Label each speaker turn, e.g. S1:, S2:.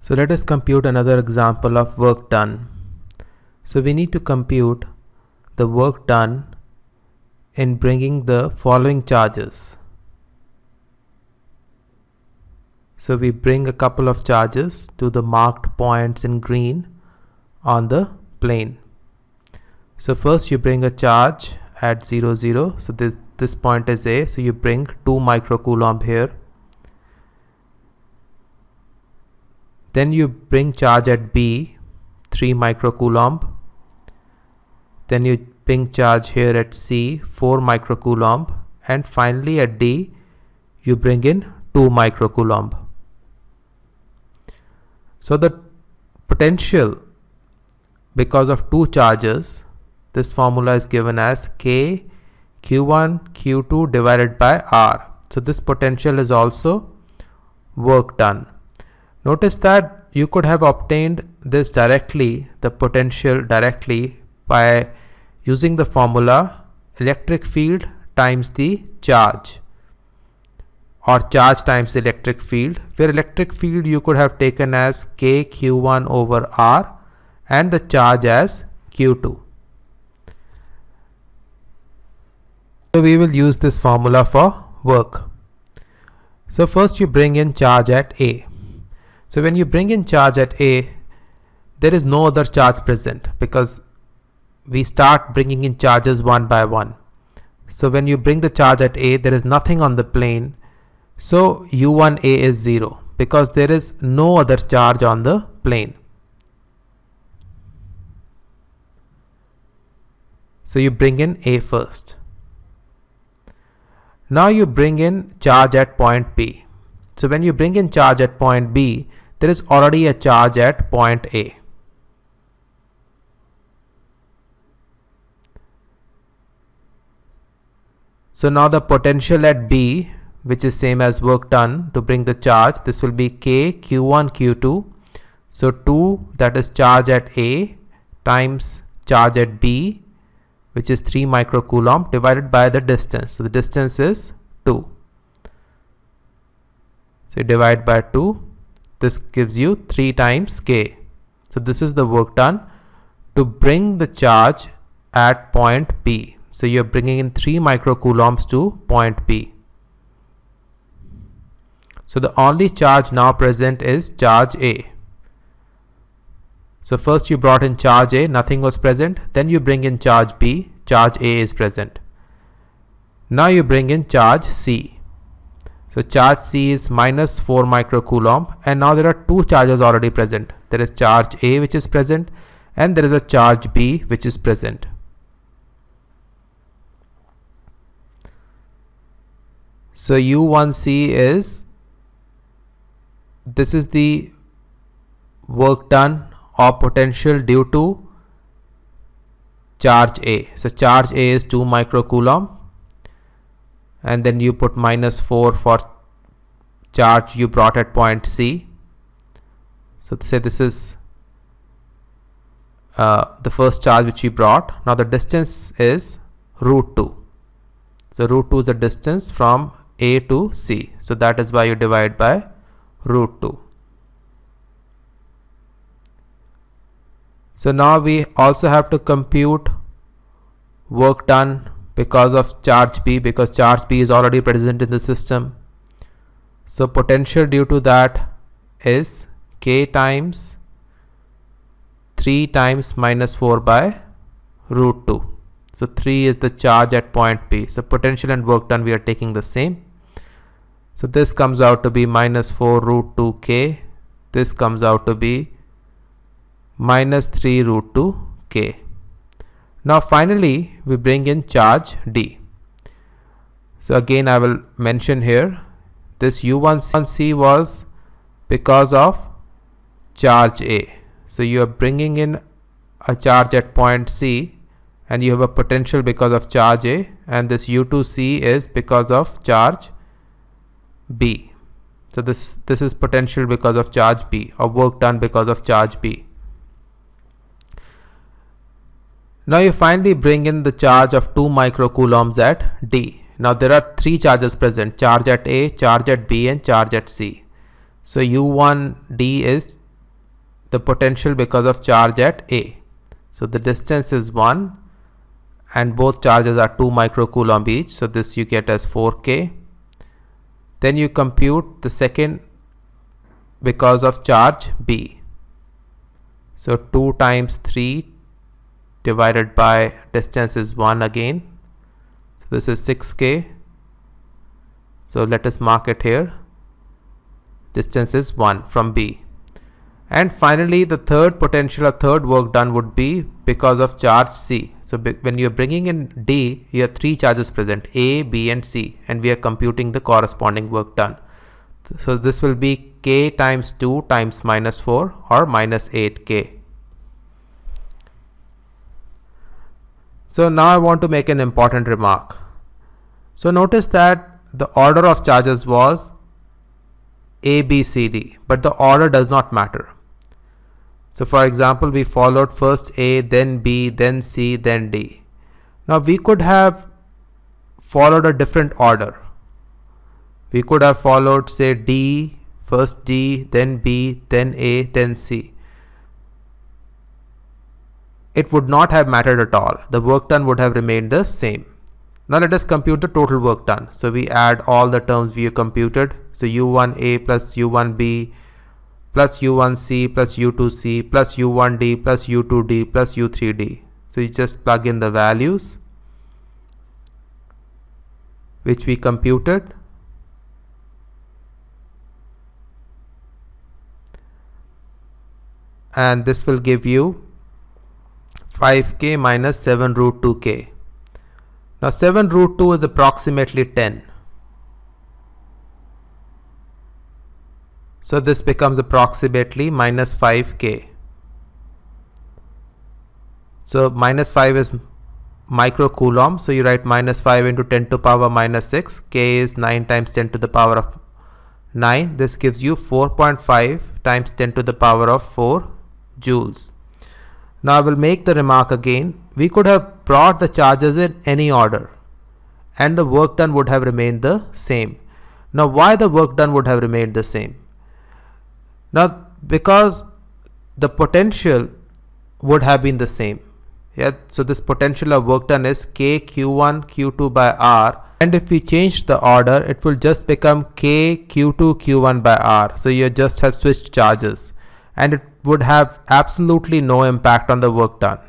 S1: So let us compute another example of work done. So we need to compute the work done in bringing the following charges. So we bring a couple of charges to the marked points in green on the plane. So first you bring a charge at 0, 0. So this point is A. So you bring 2 microcoulomb here. Then you bring charge at B, 3 microcoulomb. Then you bring charge here at C, 4 microcoulomb. And finally at D, you bring in 2 microcoulomb. So the potential because of two charges, this formula is given as K Q1 Q2 divided by R. So this potential is also work done. Notice that you could have obtained this directly, the potential directly, by using the formula electric field times the charge, or charge times electric field, where electric field you could have taken as K Q1 over R and the charge as Q2. So we will use this formula for work. So first you bring in charge at A. So when you bring in charge at A, there is no other charge present because we start bringing in charges one by one. So when you bring the charge at A, there is nothing on the plane. So U1A is 0 because there is no other charge on the plane. So you bring in A first. Now you bring in charge at point B. So when you bring in charge at point B, there is already a charge at point A. So now the potential at B, which is same as work done to bring the charge, this will be K Q1 Q2. So 2, that is charge at A, times charge at B, which is 3 microcoulomb, divided by the distance. So the distance is 2. So you divide by 2. This gives you 3 times K. So this is the work done to bring the charge at point B. So you're bringing in 3 microcoulombs to point B. So the only charge now present is charge A. So first you brought in charge A, nothing was present. Then you bring in charge B, charge A is present. Now you bring in charge C. So charge C is minus 4 microcoulomb, and now there are two charges already present. There is charge A which is present, and there is a charge B which is present. So U1C is, this is the work done or potential due to charge A. So charge A is 2 microcoulomb, and then you put minus 4 for charge you brought at point C. So say this is the first charge which you brought. Now the distance is root 2. So root 2 is the distance from A to C. So that is why you divide by root 2. So now we also have to compute work done because of charge B, because charge B is already present in the system. So potential due to that is K times 3 times minus 4 by root 2. So 3 is the charge at point B. So potential and work done we are taking the same. So this comes out to be minus 4 root 2 K. This comes out to be minus 3 root 2 K. Now finally we bring in charge D. So again I will mention here, this U1C was because of charge A. So you are bringing in a charge at point C, and you have a potential because of charge A, and this U2C is because of charge B. So this is potential because of charge B, or work done because of charge B. Now you finally bring in the charge of 2 microcoulombs at D. Now there are 3 charges present, charge at A, charge at B, and charge at C. So U1D is the potential because of charge at A. So the distance is 1 and both charges are 2 microcoulomb each. So this you get as 4K. Then you compute the second because of charge B. So 2 times 3 divided by distance is 1 again. So this is 6K. So let us mark it here. Distance is 1 from B. And finally, the third potential or third work done would be because of charge C. So when you're bringing in D, you have 3 charges present, A, B and C, and we are computing the corresponding work done. So this will be K times 2 times -4 or -8K. So now I want to make an important remark. So notice that the order of charges was A, B, C, D, but the order does not matter. So for example, we followed first A, then B, then C, then D. Now we could have followed a different order. We could have followed, say, D, first D, then B, then A, then C. It would not have mattered at all. The work done would have remained the same. Now let us compute the total work done. So we add all the terms we have computed. So U1A plus U1B plus U1C plus U2C plus U1D plus U2D plus U3D. So you just plug in the values which we computed. And this will give you 5K minus 7 root 2K. Now 7 root 2 is approximately 10. So this becomes approximately minus 5K. So minus 5 is microcoulomb. So you write minus 5 into 10 to the power minus 6. K is 9 times 10 to the power of 9. This gives you 4.5 times 10 to the power of 4 joules. Now I will make the remark again. We could have brought the charges in any order and the work done would have remained the same. Now why the work done would have remained the same? Now because the potential would have been the same. Yeah, so this potential of work done is K Q1 Q2 by R, and if we change the order it will just become K Q2 Q1 by R. So you just have switched charges and it would have absolutely no impact on the work done.